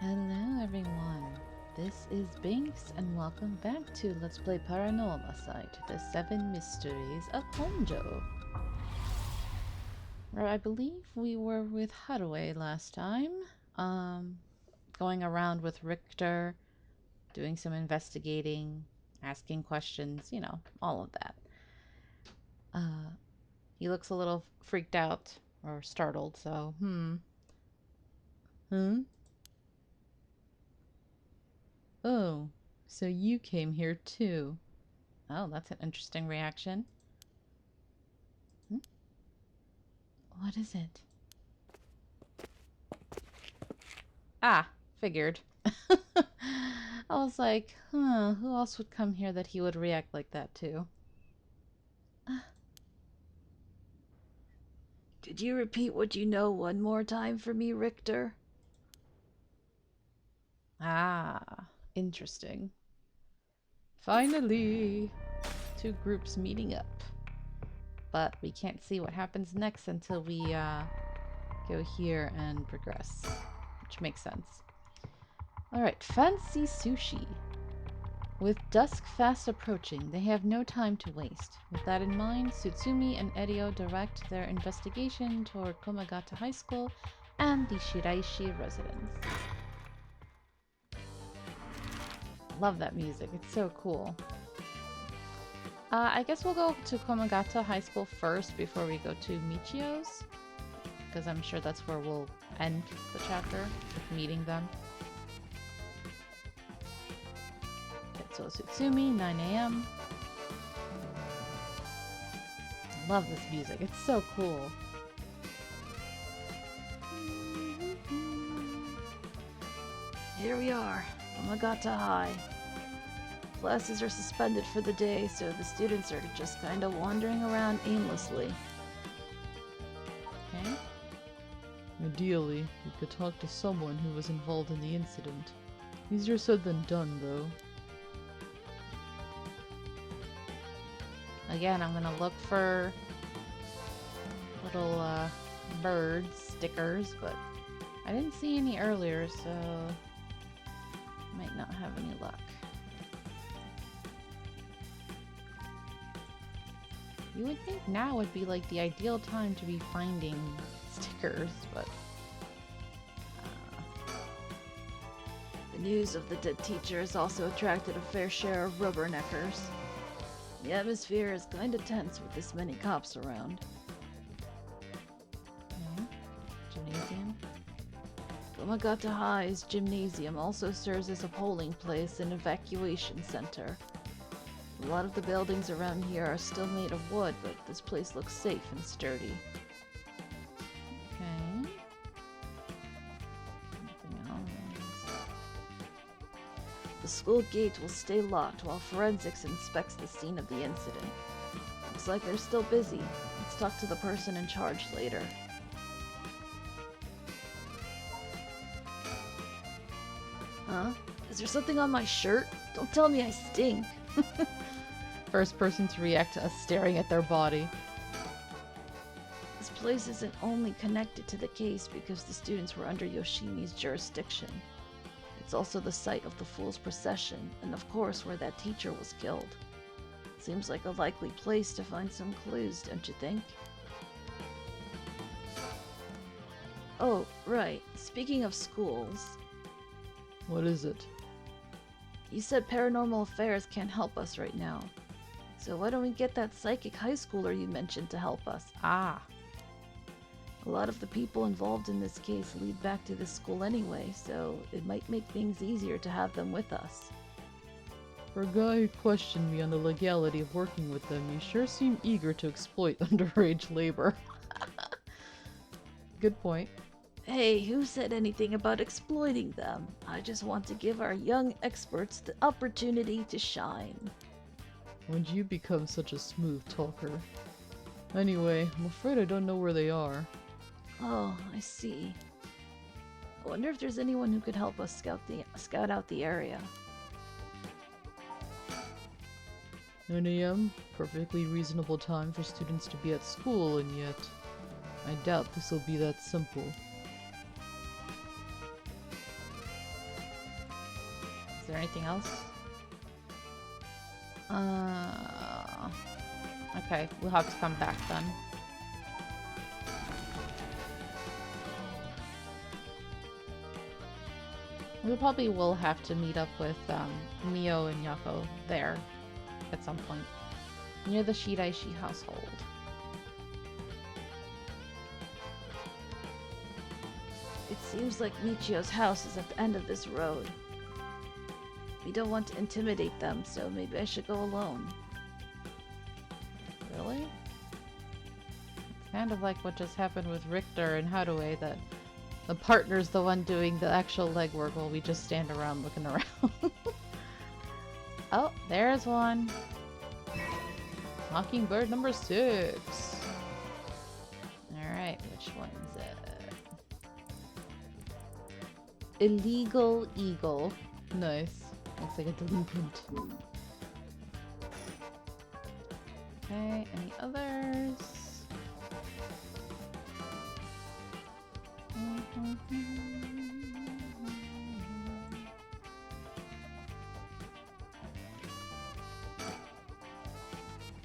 Hello everyone, this is Binks and welcome back to Let's Play Paranormasight, the 7 Mysteries of Honjo. Where I believe we were with Harué last time, going around with Richter, doing some investigating, asking questions, all of that. He looks a little freaked out or startled, so, Oh, so you came here too. Oh, that's an interesting reaction. What is it? Ah, figured. I was like, who else would come here that he would react like that to? Did you repeat what you know one more time for me, Richter? Ah, interesting. Finally! Two groups meeting up. But we can't see what happens next until we go here and progress. Which makes sense. Alright, fancy sushi. With dusk fast approaching, they have no time to waste. With that in mind, Tsutsumi and Erio direct their investigation toward Komagata High School and the Shiraishi residence. Love that music, it's so cool. I guess we'll go to Komagata High School first before we go to Michio's, because I'm sure that's where we'll end the chapter, with meeting them. So Tsutsumi, 9 a.m. Love this music. It's so cool. Here we are, Omagata High. Classes are suspended for the day, so the students are just kind of wandering around aimlessly. Okay. Ideally, we could talk to someone who was involved in the incident. Easier said than done, though. Again, I'm gonna look for little bird stickers, but I didn't see any earlier, so might not have any luck. You would think now would be like the ideal time to be finding stickers, but The news of the dead teacher has also attracted a fair share of rubberneckers. The atmosphere is kinda tense with this many cops around. gymnasium. Komagata High's gymnasium also serves as a polling place and evacuation center. A lot of the buildings around here are still made of wood, but this place looks safe and sturdy. Okay. Anything else? The school gate will stay locked while forensics inspects the scene of the incident. Looks like they're still busy. Let's talk to the person in charge later. Huh? Is there something on my shirt? Don't tell me I stink. First person to react to us staring at their body. This place isn't only connected to the case because the students were under Yoshimi's jurisdiction. It's also the site of the Fool's Procession, and of course where that teacher was killed. Seems like a likely place to find some clues, don't you think? Oh, right. Speaking of schools, What is it? you said Paranormal Affairs can't help us right now. So why don't we get that psychic high schooler you mentioned to help us? Ah, A lot of the people involved in this case lead back to this school anyway, so it might make things easier to have them with us. For a guy who questioned me on the legality of working with them, you sure seem eager to exploit underage labor. good point. Hey, who said anything about exploiting them? I just want to give our young experts the opportunity to shine. When did you become such a smooth talker? Anyway, I'm afraid I don't know where they are. Oh, I see. I wonder if there's anyone who could help us scout out the area. 9 a.m.? Perfectly reasonable time for students to be at school, and yet I doubt this will be that simple. there anything else? Okay, we'll have to come back then. We probably will have to meet up with Mio and Yako there at some point. Near the Shiraishi household. It seems like Michio's house is at the end of this road. We don't want to intimidate them, so maybe I should go alone. Really? It's kind of like what just happened with Richter and Hadaway, that the partner's the one doing the actual legwork while we just stand around looking around. Oh, there's one. Mockingbird number 6. Alright, which one is it? Illegal Eagle. Nice. Looks like a delinquent. Okay, any others?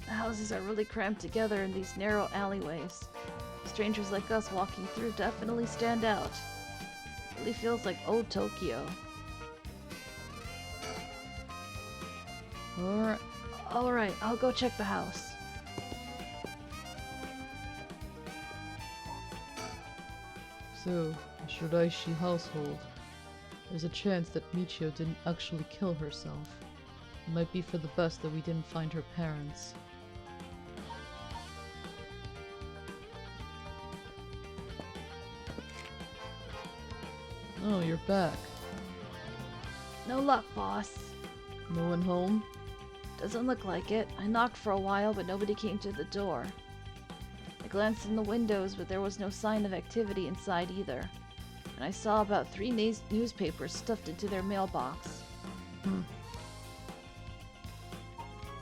The houses are really cramped together in these narrow alleyways. Strangers like us walking through definitely stand out. It really feels like old Tokyo. Alright, I'll go check the house. So, the Shiraishi household. There's a chance that Michio didn't actually kill herself. It might be for the best that we didn't find her parents. Oh, you're back. No luck, boss. No one home? Doesn't look like it. I knocked for a while, but nobody came to the door. I glanced in the windows, but there was no sign of activity inside either. And I saw about 3 newspapers stuffed into their mailbox.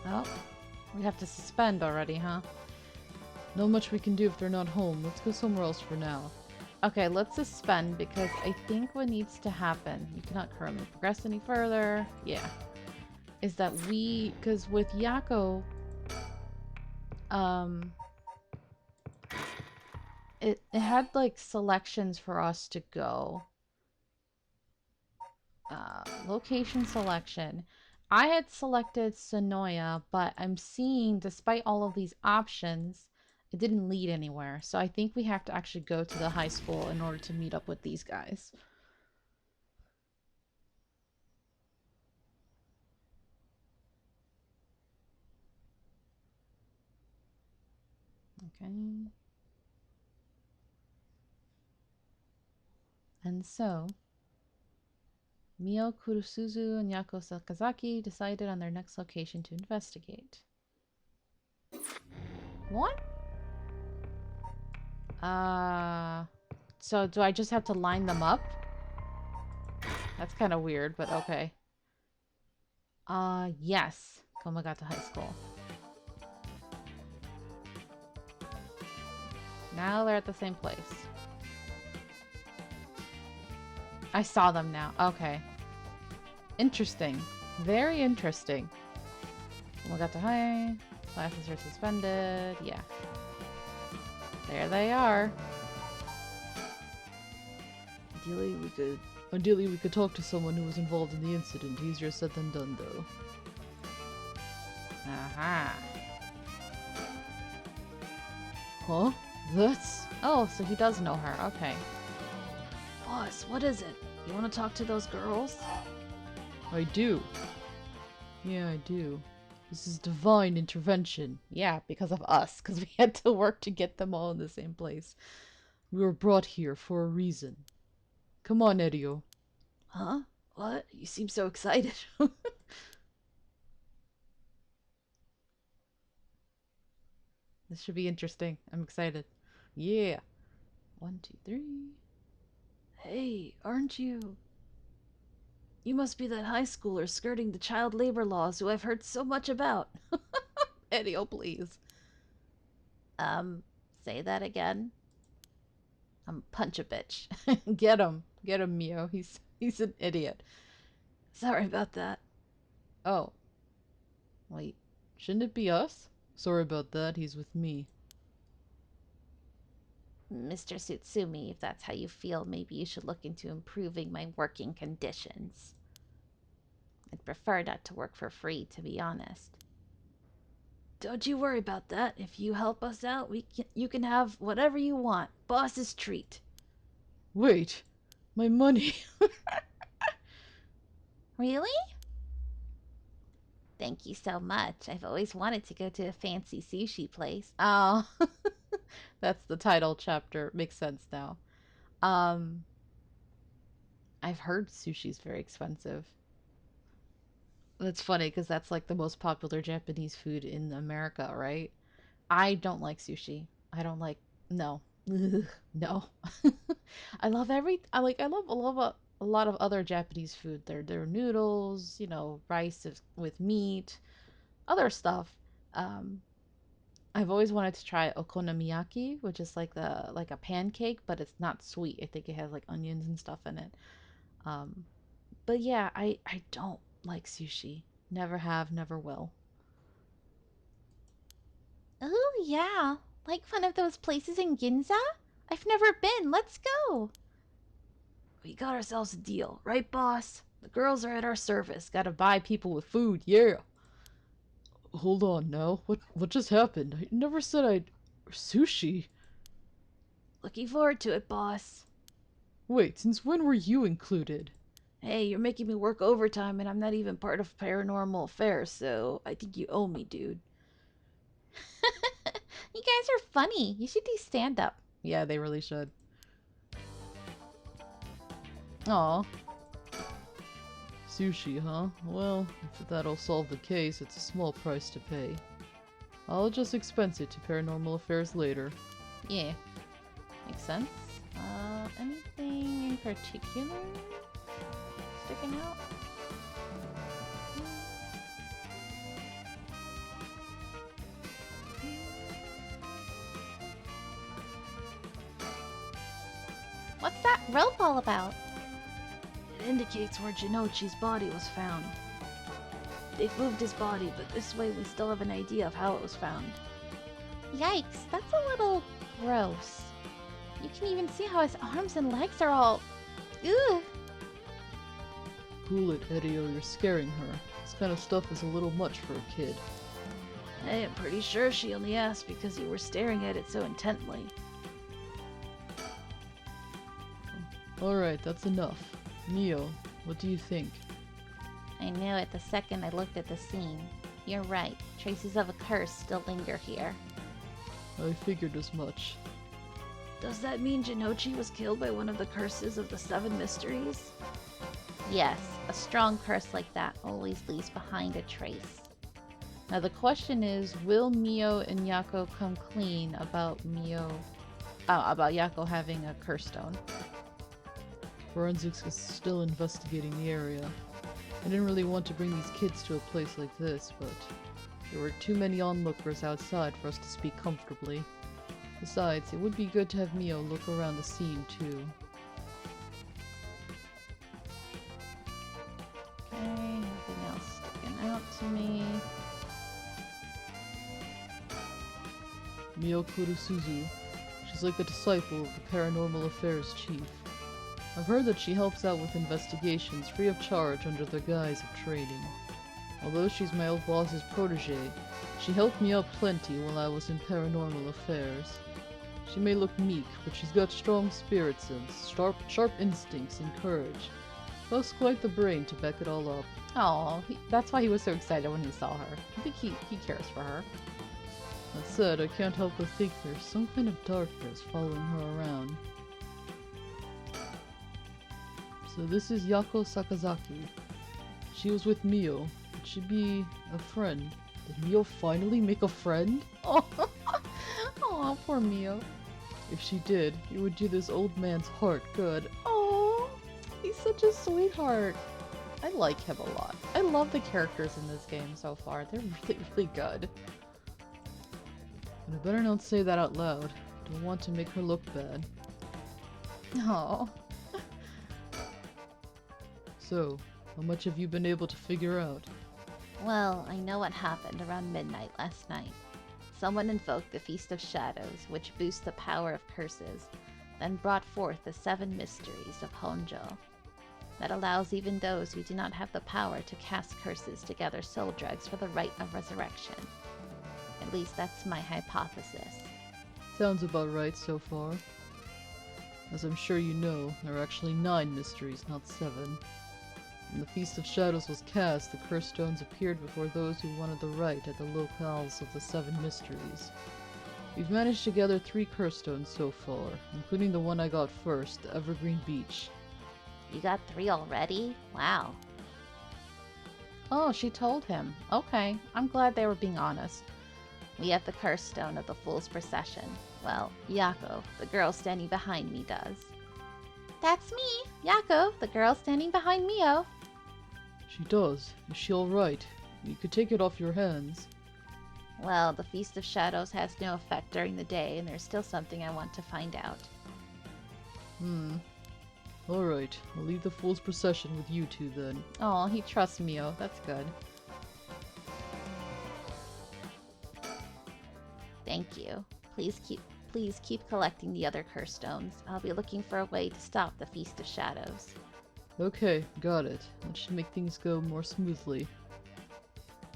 Oh, we have to suspend already, huh? Not much we can do if they're not home. Let's go somewhere else for now. Okay, let's suspend because I think what needs to happen, you cannot currently progress any further. Yeah. Is that because with Yako, it had like selections for us to go. Location selection. I had selected Sonoya, but I'm seeing, despite all of these options, it didn't lead anywhere. So I think we have to actually go to the high school in order to meet up with these guys. Okay. And so, Mio Kurusuzu and Yako Sakazaki decided on their next location to investigate. What? So do I just have to line them up? That's kind of weird, but okay. Yes. Komagata High School. Now they're at the same place. I saw them now. Okay. Interesting. Very interesting. Komagata High. Classes are suspended. Yeah. There they are. Ideally, we could talk to someone who was involved in the incident. Easier said than done, though. Aha. Huh? That's... Oh, so he does know her. Okay. Boss, what is it? You want to talk to those girls? I do. Yeah, I do. This is divine intervention. Yeah, because of us. Because we had to work to get them all in the same place. We were brought here for a reason. Come on, Erio. Huh? What? You seem so excited. This should be interesting. I'm excited. Yeah. 1, 2, 3. Hey, aren't you? You must be that high schooler skirting the child labor laws who I've heard so much about. Eddie, please. Say that again. Punch a bitch. Get him. Get him, Mio. He's an idiot. Sorry about that. Oh. Wait. Shouldn't it be us? Sorry about that, he's with me. Mr. Tsutsumi, if that's how you feel, maybe you should look into improving my working conditions. I'd prefer not to work for free, to be honest. Don't you worry about that. If you help us out, you can have whatever you want. Boss's treat. Wait! My money! Really? Thank you so much. I've always wanted to go to a fancy sushi place. Oh. That's the title chapter. Makes sense now. Um, I've heard sushi's very expensive. That's funny because that's like the most popular Japanese food in America, right? I don't like sushi. I don't like no. Ugh, no. I love a lot of other Japanese food. Their noodles, rice with meat, other stuff. Um I've always wanted to try okonomiyaki, which is like a pancake, but it's not sweet. I think it has like onions and stuff in it. Um but yeah, I don't like sushi. Never have, never will. Oh, yeah. Like one of those places in Ginza? I've never been. Let's go. We got ourselves a deal, right, boss? The girls are at our service. Gotta buy people with food, yeah. Hold on now, what just happened? I never said I'd... Sushi? Looking forward to it, boss. Wait, since when were you included? Hey, you're making me work overtime and I'm not even part of paranormal affairs, so I think you owe me, dude. You guys are funny. You should do stand up. Yeah, they really should. Aw. Sushi, huh? Well, if that'll solve the case, it's a small price to pay. I'll just expense it to Paranormal Affairs later. Yeah. Makes sense. Anything in particular sticking out? What's that rope all about? It indicates where Jinochi's body was found. They've moved his body, but this way we still have an idea of how it was found. Yikes, that's a little gross. You can even see how his arms and legs are all... Ugh! Cool it, Edio, you're scaring her. This kind of stuff is a little much for a kid. I am pretty sure she only asked because you were staring at it so intently. Alright, that's enough. Mio, what do you think? I knew it the second I looked at the scene. You're right. Traces of a curse still linger here. I figured as much. Does that mean Jinochi was killed by one of the curses of the Seven Mysteries? Yes, a strong curse like that always leaves behind a trace. Now the question is, will Mio and Yako come clean about about Yako having a curse stone? Forensics is still investigating the area. I didn't really want to bring these kids to a place like this, but there were too many onlookers outside for us to speak comfortably. Besides, it would be good to have Mio look around the scene too. Okay, nothing else sticking out to me. Mio Kurusuzu. She's like a disciple of the Paranormal Affairs chief. I've heard that she helps out with investigations free of charge under the guise of training. Although she's my old boss's protege, she helped me out plenty while I was in Paranormal Affairs. She may look meek, but she's got strong spirit sense, sharp instincts, and courage. Plus quite the brain to back it all up. Oh, that's why he was so excited when he saw her. I think he cares for her. That said, I can't help but think there's some kind of darkness following her around. So this is Yako Sakazaki. She was with Mio. Would she be a friend? Did Mio finally make a friend? Oh, oh, poor Mio. If she did, it would do this old man's heart good. Oh, he's such a sweetheart. I like him a lot. I love the characters in this game so far. They're really, really good. But I better not say that out loud. Don't want to make her look bad. Oh. So, How much have you been able to figure out? Well, I know what happened around midnight last night. Someone invoked the Feast of Shadows, which boosts the power of curses, then brought forth the 7 mysteries of Honjo. That allows even those who do not have the power to cast curses to gather soul dregs for the rite of resurrection. At least that's my hypothesis. Sounds about right so far. As I'm sure you know, there are actually 9 mysteries, not 7. When the Feast of Shadows was cast, the curse stones appeared before those who wanted the rite at the locales of the 7 mysteries. We've managed to gather 3 curse stones so far, including the one I got first, the Evergreen Beach. You got 3 already? Wow. Oh, she told him. Okay, I'm glad they were being honest. We have the curse stone of the Fool's Procession. Well, Yako, the girl standing behind me, does. That's me, Yako, the girl standing behind Mio. She does. Is she alright? You could take it off your hands. Well, the Feast of Shadows has no effect during the day, and there's still something I want to find out. Alright, I'll leave the Fool's Procession with you two then. Oh, he trusts Mio. That's good. Thank you. Please keep collecting the other curse stones. I'll be looking for a way to stop the Feast of Shadows. Okay, got it. That should make things go more smoothly.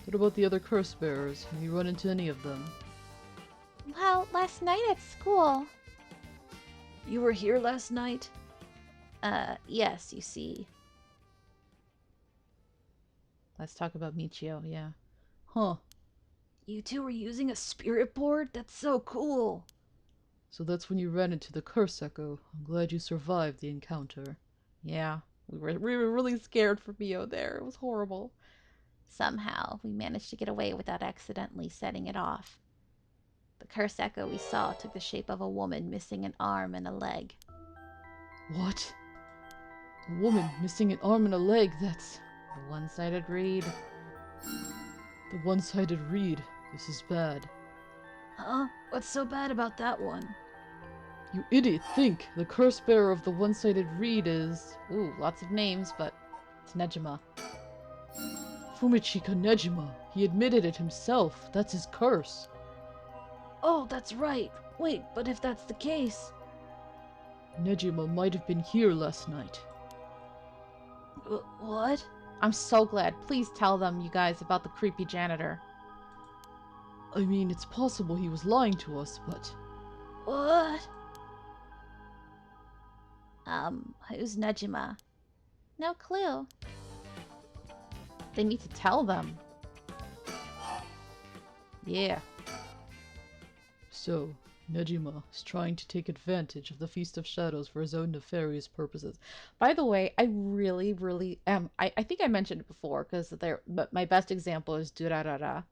What about the other curse bearers? Have you run into any of them? Well, last night at school. You were here last night? Yes, you see. Let's talk about Michio, yeah. Huh. You two were using a spirit board? That's so cool. So that's when you ran into the curse echo. I'm glad you survived the encounter. Yeah, we were really scared for Mio there. It was horrible. Somehow, we managed to get away without accidentally setting it off. The curse echo we saw took the shape of a woman missing an arm and a leg. What? A woman missing an arm and a leg, that's... The one-sided read. The one-sided read. This is bad. Huh? What's so bad about that one? You idiot, think! The curse bearer of the one-sided read is... Ooh, lots of names, but it's Nejima. Fumichika Nejima. He admitted it himself. That's his curse. Oh, that's right. Wait, but if that's the case... Nejima might have been here last night. What? I'm so glad. Please tell them, you guys, about the creepy janitor. I mean, it's possible he was lying to us, but... What? Who's Nejima? No clue. They need to tell them. Yeah. So, Nejima is trying to take advantage of the Feast of Shadows for his own nefarious purposes. By the way, I really am. I think I mentioned it before because but my best example is Durarara.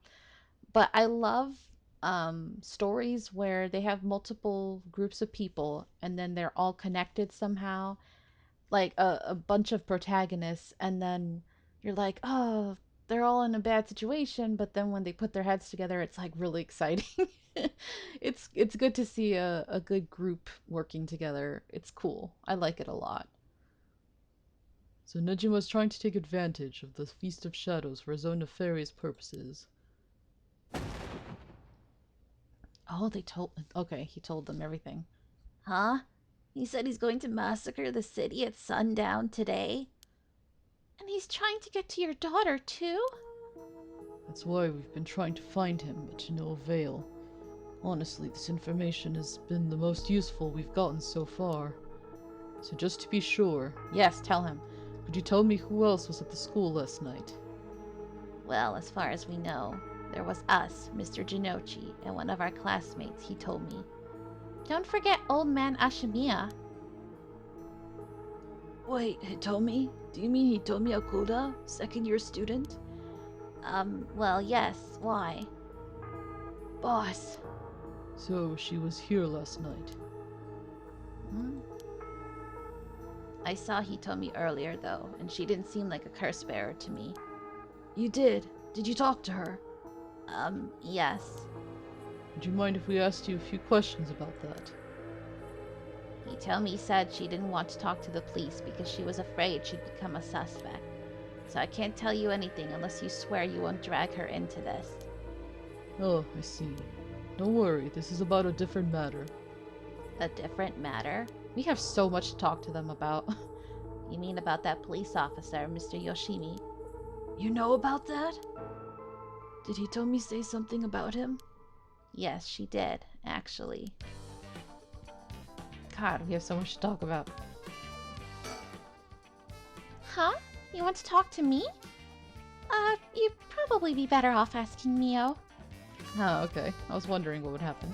But I love stories where they have multiple groups of people and then they're all connected somehow, like a bunch of protagonists, and then you're like, oh, they're all in a bad situation, but then when they put their heads together, it's like really exciting. It's good to see a good group working together. It's cool. I like it a lot. So Nejima is trying to take advantage of the Feast of Shadows for his own nefarious purposes. Oh, okay, he told them everything. Huh? He said he's going to massacre the city at sundown today? And he's trying to get to your daughter, too? That's why we've been trying to find him, but to no avail. Honestly, this information has been the most useful we've gotten so far. So just to be sure, Yes, tell him. could you tell me who else was at the school last night? Well, as far as we know, there was us, Mr. Jinochi, and one of our classmates, he told me. Don't forget old man Ashimiya. Wait, Hitomi? Do you mean Hitomi Okuda, second-year student? Well, yes. Why? Boss. So she was here last night. Hmm? I saw Hitomi earlier, though, and she didn't seem like a curse bearer to me. You did. Did you talk to her? Yes. Would you mind if we asked you a few questions about that? Hitomi said she didn't want to talk to the police because she was afraid she'd become a suspect. So I can't tell you anything unless you swear you won't drag her into this. Oh, I see. Don't worry, this is about a different matter. A different matter? We have so much to talk to them about. You mean about that police officer, Mr. Yoshimi? You know about that? Did Hitomi say something about him? Yes, she did, actually. God, we have so much to talk about. Huh? You want to talk to me? You'd probably be better off asking Mio. Oh, okay. I was wondering what would happen.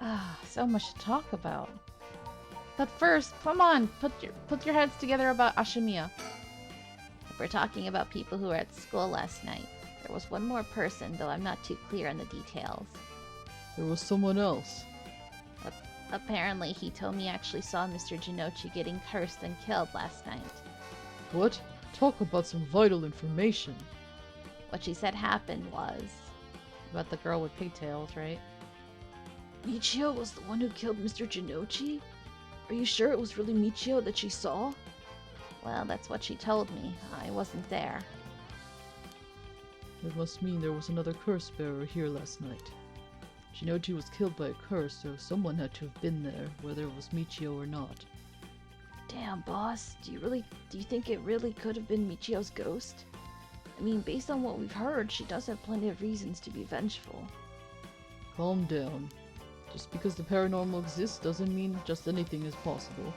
Ah, so much to talk about. But first, come on, put your heads together about Ashimiya. If we're talking about people who were at school last night, there was one more person, though I'm not too clear on the details. There was someone else. Apparently, Hitomi actually saw Mr. Jinochi getting cursed and killed last night. What? Talk about some vital information. What she said happened was... About the girl with pigtails, right? Michio was the one who killed Mr. Jinochi? Are you sure it was really Michio that she saw? Well, that's what she told me. I wasn't there. It must mean there was another curse bearer here last night. Shinochi was killed by a curse, so someone had to have been there, whether it was Michio or not. Damn, boss. Do you think it really could have been Michio's ghost? I mean, based on what we've heard, she does have plenty of reasons to be vengeful. Calm down. Just because the paranormal exists doesn't mean just anything is possible.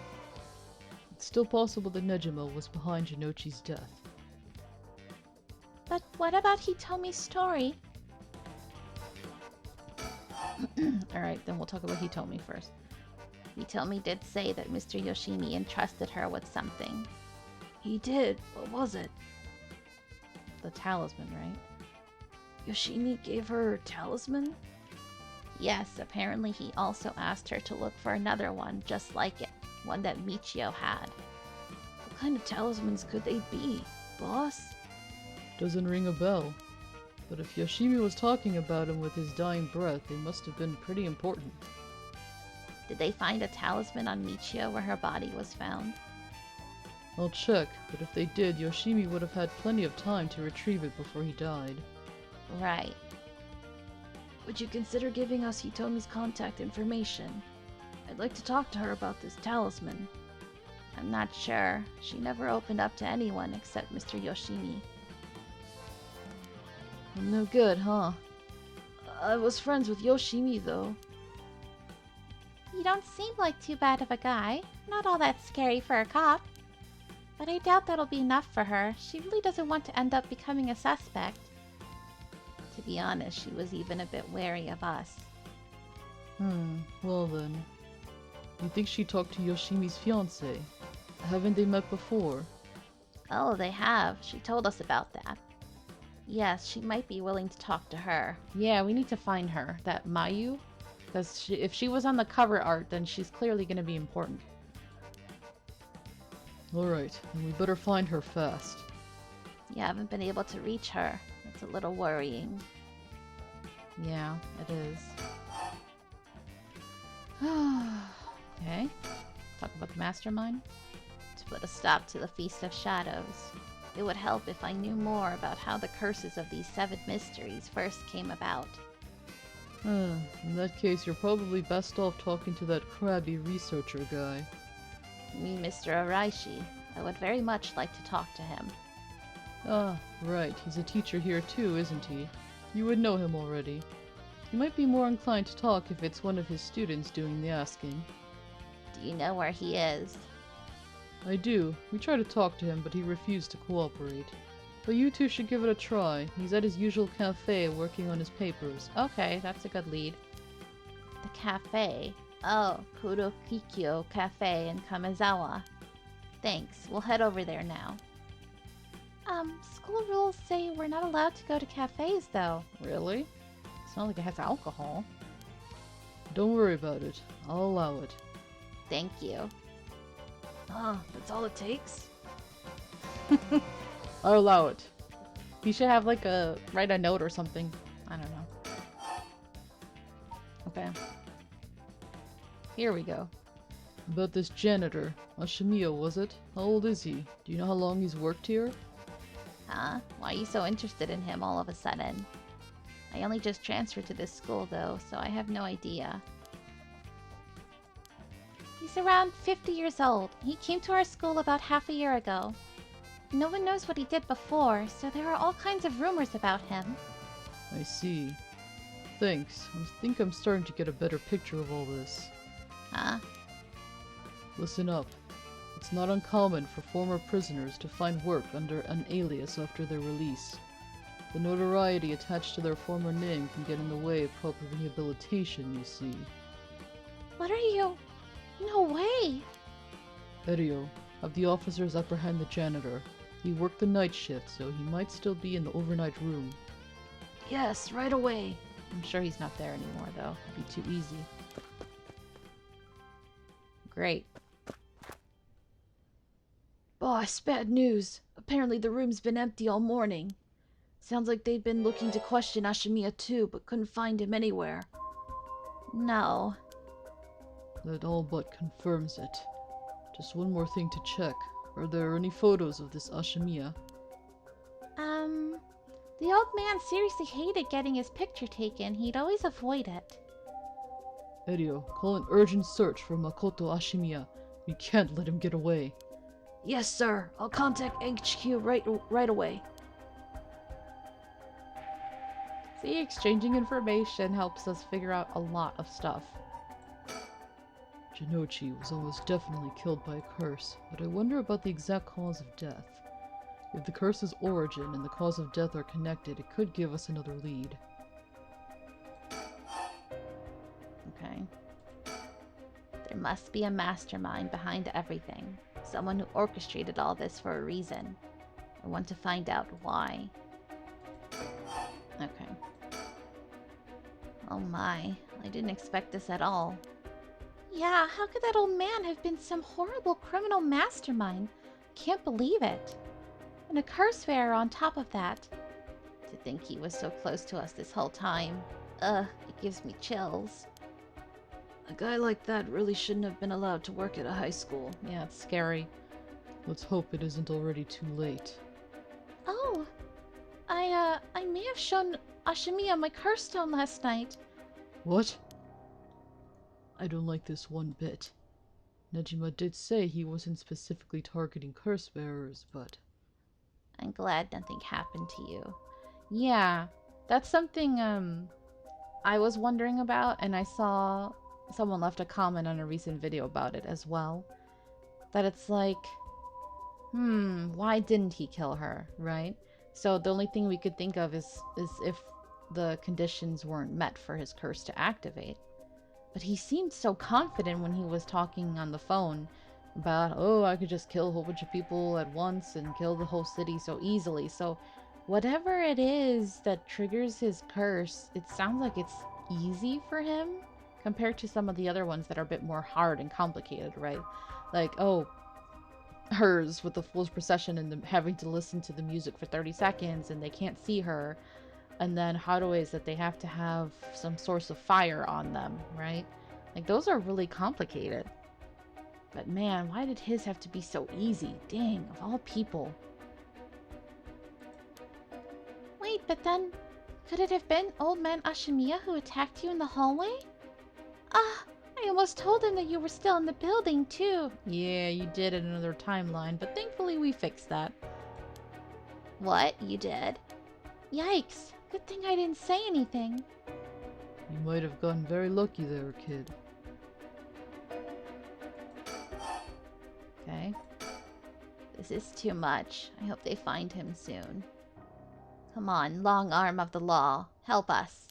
It's still possible that Nejima was behind Jinochi's death. But what about Hitomi's story? Alright, then we'll talk about Hitomi first. Hitomi did say that Mr. Yoshimi entrusted her with something. He did. What was it? The talisman, right? Yoshimi gave her her talisman? Yes, apparently he also asked her to look for another one just like it. One that Michio had. What kind of talismans could they be, boss? Doesn't ring a bell. But if Yoshimi was talking about him with his dying breath, they must have been pretty important. Did they find a talisman on Michio where her body was found? I'll check, but if they did, Yoshimi would have had plenty of time to retrieve it before he died. Right. Would you consider giving us Hitomi's contact information? I'd like to talk to her about this talisman. I'm not sure. She never opened up to anyone except Mr. Yoshimi. No good, huh? I was friends with Yoshimi, though. You don't seem like too bad of a guy. Not all that scary for a cop. But I doubt that'll be enough for her. She really doesn't want to end up becoming a suspect. To be honest, she was even a bit wary of us. Well then. You think she talked to Yoshimi's fiancé? Haven't they met before? Oh, they have. She told us about that. Yes, she might be willing to talk to her. Yeah, we need to find her. That Mayu. Because if she was on the cover art, then she's clearly going to be important. Alright, then we better find her fast. You haven't been able to reach her. It's a little worrying. Yeah, it is. Okay. Talk about the mastermind. To put a stop to the Feast of Shadows. It would help if I knew more about how the curses of these 7 mysteries first came about. In that case, you're probably best off talking to that crabby researcher guy. You mean Mr. Araishi? I would very much like to talk to him. Ah, right, he's a teacher here too, isn't he? You would know him already. He might be more inclined to talk if it's one of his students doing the asking. Do you know where he is? I do. We tried to talk to him, but he refused to cooperate. But you two should give it a try. He's at his usual cafe working on his papers. Okay, that's a good lead. The cafe? Oh, Kurokikyo Cafe in Kamezawa. Thanks, we'll head over there now. School rules say we're not allowed to go to cafes, though. Really? It's not like it has alcohol. Don't worry about it. I'll allow it. Thank you. That's all it takes? I'll allow it. You should have like write a note or something. I don't know. Okay. Here we go. About this janitor. Ashimiya, was it? How old is he? Do you know how long he's worked here? Huh? Why are you so interested in him all of a sudden? I only just transferred to this school, though, so I have no idea. He's around 50 years old. He came to our school about half a year ago. No one knows what he did before, so there are all kinds of rumors about him. I see. Thanks. I think I'm starting to get a better picture of all this. Huh? Listen up. It's not uncommon for former prisoners to find work under an alias after their release. The notoriety attached to their former name can get in the way of proper rehabilitation, you see. What are you? No way! Erio, have the officers apprehend the janitor. He worked the night shift, so he might still be in the overnight room. Yes, right away. I'm sure he's not there anymore, though. It'd be too easy. Great. Boss, bad news. Apparently the room's been empty all morning. Sounds like they'd been looking to question Ashimiya too, but couldn't find him anywhere. No. That all but confirms it. Just one more thing to check. Are there any photos of this Ashimiya? The old man seriously hated getting his picture taken. He'd always avoid it. Erio, call an urgent search for Makoto Ashimiya. We can't let him get away. Yes, sir. I'll contact HQ right away. See, exchanging information helps us figure out a lot of stuff. Jinochi was almost definitely killed by a curse, but I wonder about the exact cause of death. If the curse's origin and the cause of death are connected, it could give us another lead. Okay. There must be a mastermind behind everything. Someone who orchestrated all this for a reason. I want to find out why. Okay. Oh my, I didn't expect this at all. Yeah, how could that old man have been some horrible criminal mastermind? Can't believe it. And a curse bearer on top of that. To think he was so close to us this whole time. Ugh, it gives me chills. A guy like that really shouldn't have been allowed to work at a high school. Yeah, it's scary. Let's hope it isn't already too late. Oh, I may have shown Ashimiya my curse stone last night. What? I don't like this one bit. Nejima did say he wasn't specifically targeting curse bearers, but... I'm glad nothing happened to you. Yeah, that's something I was wondering about, and I saw someone left a comment on a recent video about it as well. That it's like, why didn't he kill her, right? So the only thing we could think of is if the conditions weren't met for his curse to activate. But he seemed so confident when he was talking on the phone about, oh, I could just kill a whole bunch of people at once and kill the whole city so easily. So whatever it is that triggers his curse, it sounds like it's easy for him compared to some of the other ones that are a bit more hard and complicated, right? Like, oh, hers with the fool's procession and having to listen to the music for 30 seconds and they can't see her. And then Harue's that they have to have some source of fire on them, right? Like, those are really complicated. But man, why did his have to be so easy? Dang, of all people. Wait, but then, could it have been old man Ashimiya who attacked you in the hallway? Ah, I almost told him that you were still in the building, too. Yeah, you did in another timeline, but thankfully we fixed that. What? You did? Yikes. Good thing I didn't say anything. You might have gotten very lucky there, kid. Okay. This is too much. I hope they find him soon. Come on, long arm of the law. Help us.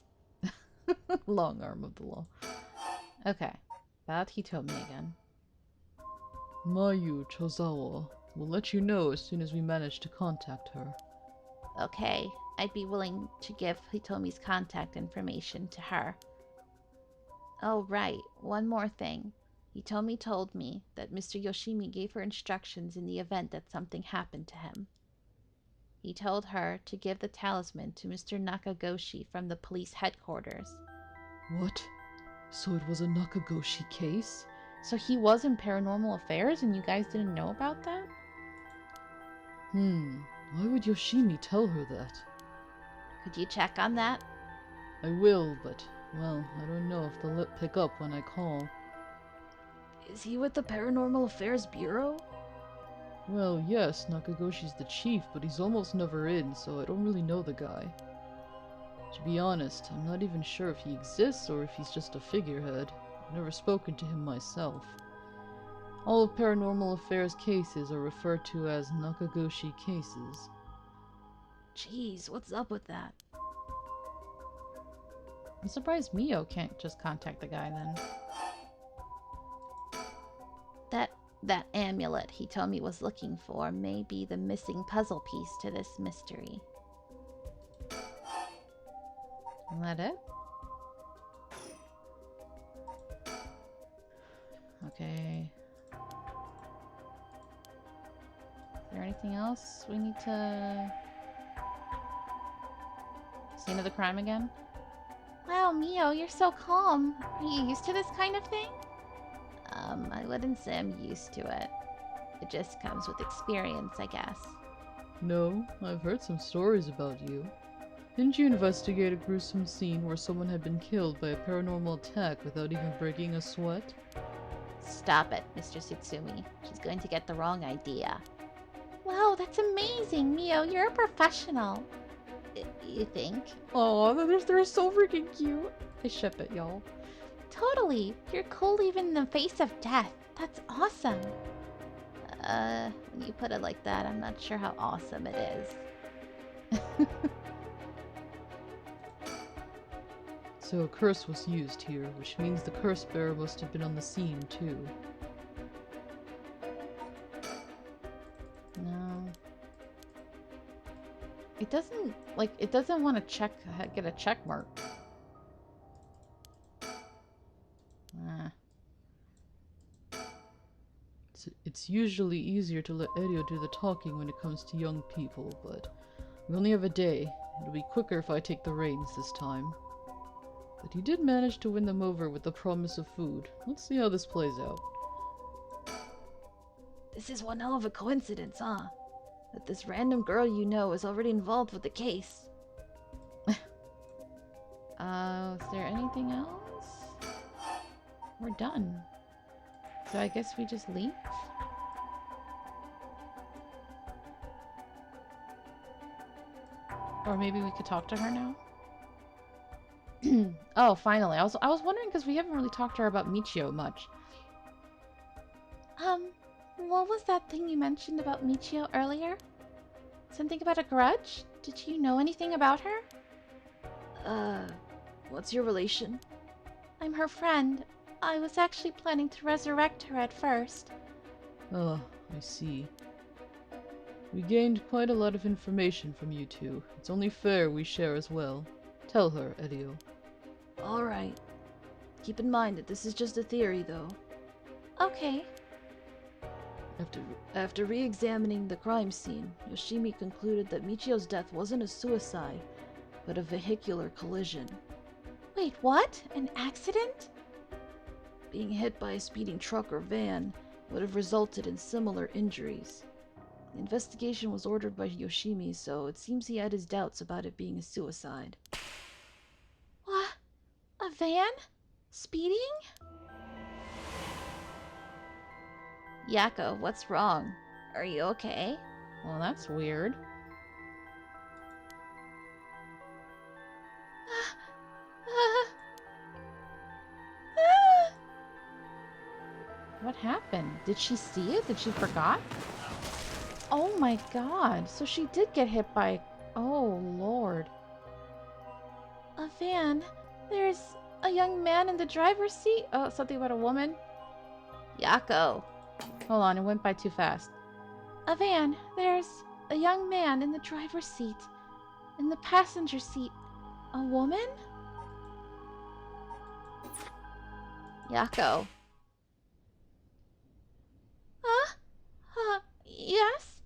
Long arm of the law. Okay. About Hitomi again. Mayu Chozawa. We'll let you know as soon as we manage to contact her. Okay, I'd be willing to give Hitomi's contact information to her. Oh, right. One more thing. Hitomi told me that Mr. Yoshimi gave her instructions in the event that something happened to him. He told her to give the talisman to Mr. Nakagoshi from the police headquarters. What? So it was a Nakagoshi case? So he was in Paranormal Affairs and you guys didn't know about that? Why would Yoshimi tell her that? Could you check on that? I will, but, well, I don't know if they'll pick up when I call. Is he with the Paranormal Affairs Bureau? Well, yes, Nakagoshi's the chief, but he's almost never in, so I don't really know the guy. To be honest, I'm not even sure if he exists or if he's just a figurehead. I've never spoken to him myself. All of Paranormal Affairs cases are referred to as Nakagoshi cases. Jeez, what's up with that? I'm surprised Mio can't just contact the guy then. That amulet he told me was looking for may be the missing puzzle piece to this mystery. Isn't that it? Okay. Is there anything else we need to... Scene of the crime again? Wow, Mio, you're so calm. Are you used to this kind of thing? I wouldn't say I'm used to it. It just comes with experience, I guess. No, I've heard some stories about you. Didn't you investigate a gruesome scene where someone had been killed by a paranormal attack without even breaking a sweat? Stop it, Mr. Sutsumi. She's going to get the wrong idea. Wow, that's amazing, Mio. You're a professional. You think? Oh, they're so freaking cute. I ship it, y'all. Totally. You're cool even in the face of death. That's awesome. When you put it like that, I'm not sure how awesome it is. So a curse was used here, which means the curse bearer must have been on the scene too. No. It doesn't want to get a check mark. It's usually easier to let Erio do the talking when it comes to young people, but we only have a day. It'll be quicker if I take the reins this time. But he did manage to win them over with the promise of food. Let's see how this plays out. This is one hell of a coincidence, huh? That this random girl you know is already involved with the case. Is there anything else? We're done. So I guess we just leave? Or maybe we could talk to her now? Oh, finally. I was wondering because we haven't really talked to her about Michio much. What was that thing you mentioned about Michio earlier? Something about a grudge? Did you know anything about her? What's your relation? I'm her friend. I was actually planning to resurrect her at first. Oh, I see. We gained quite a lot of information from you two. It's only fair we share as well. Tell her, Edio. Alright. Keep in mind that this is just a theory, though. Okay. After re-examining the crime scene, Yoshimi concluded that Michio's death wasn't a suicide, but a vehicular collision. Wait, what? An accident? Being hit by a speeding truck or van would have resulted in similar injuries. The investigation was ordered by Yoshimi, so it seems he had his doubts about it being a suicide. What? A van? Speeding? Yako, what's wrong? Are you okay? Well, that's weird. What happened? Did she see it? Did she forgot? Oh my god. So she did get hit by... Oh, Lord. A van? There's a young man in the driver's seat? Oh, something about a woman? Yako. Hold on, it went by too fast. A van. There's a young man in the driver's seat. In the passenger seat. A woman? Yako. Yes?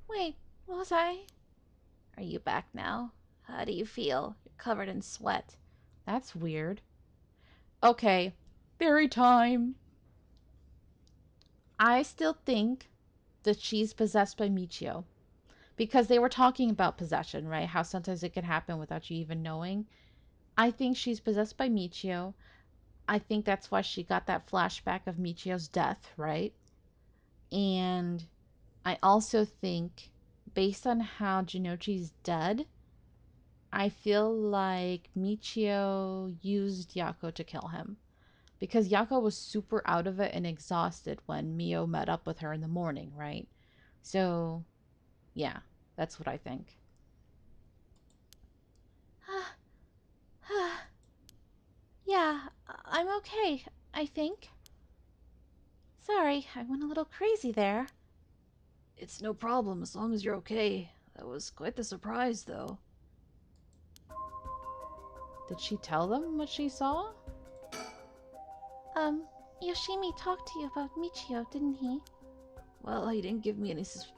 Wait, was I? Are you back now? How do you feel? You're covered in sweat. That's weird. Okay, theory time. I still think that she's possessed by Michio. Because they were talking about possession, right? How sometimes it could happen without you even knowing. I think she's possessed by Michio. I think that's why she got that flashback of Michio's death, right? And I also think, based on how Jinochi's dead, I feel like Michio used Yako to kill him. Because Yako was super out of it and exhausted when Mio met up with her in the morning, right? So, yeah, that's what I think. Yeah, I'm okay, I think. Sorry, I went a little crazy there. It's no problem as long as you're okay. That was quite the surprise, though. Did she tell them what she saw? Yoshimi talked to you about Michio, didn't he? Well, he didn't give me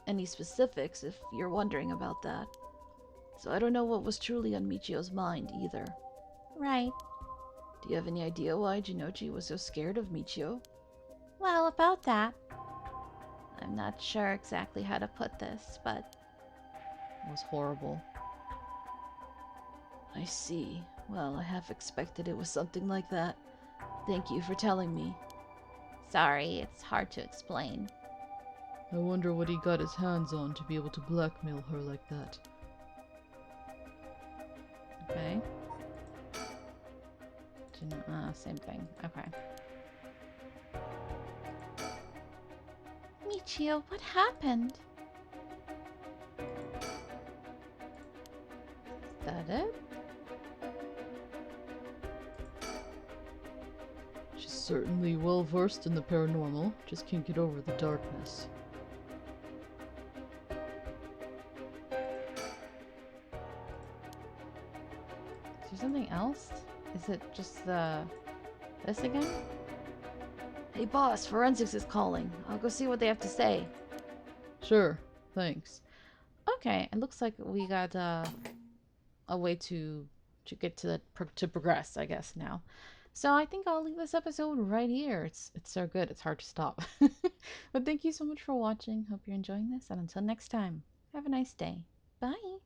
any specifics, if you're wondering about that. So I don't know what was truly on Michio's mind, either. Right. Do you have any idea why Jinochi was so scared of Michio? Well, about that, I'm not sure exactly how to put this, but It was horrible. I see. Well, I half expected it was something like that. Thank you for telling me. sorry, it's hard to explain. I wonder what he got his hands on to be able to blackmail her like that. Okay. Same thing. Okay. Michio, what happened? Is that it? She's certainly well versed in the paranormal, just can't get over the darkness. Is there something else? Is it just this again? Hey boss, forensics is calling. I'll go see what they have to say. Sure, thanks. Okay, it looks like we got a way to get to to progress, I guess now. So I think I'll leave this episode right here. It's so good, it's hard to stop. But thank you so much for watching. Hope you're enjoying this, and until next time, have a nice day. Bye.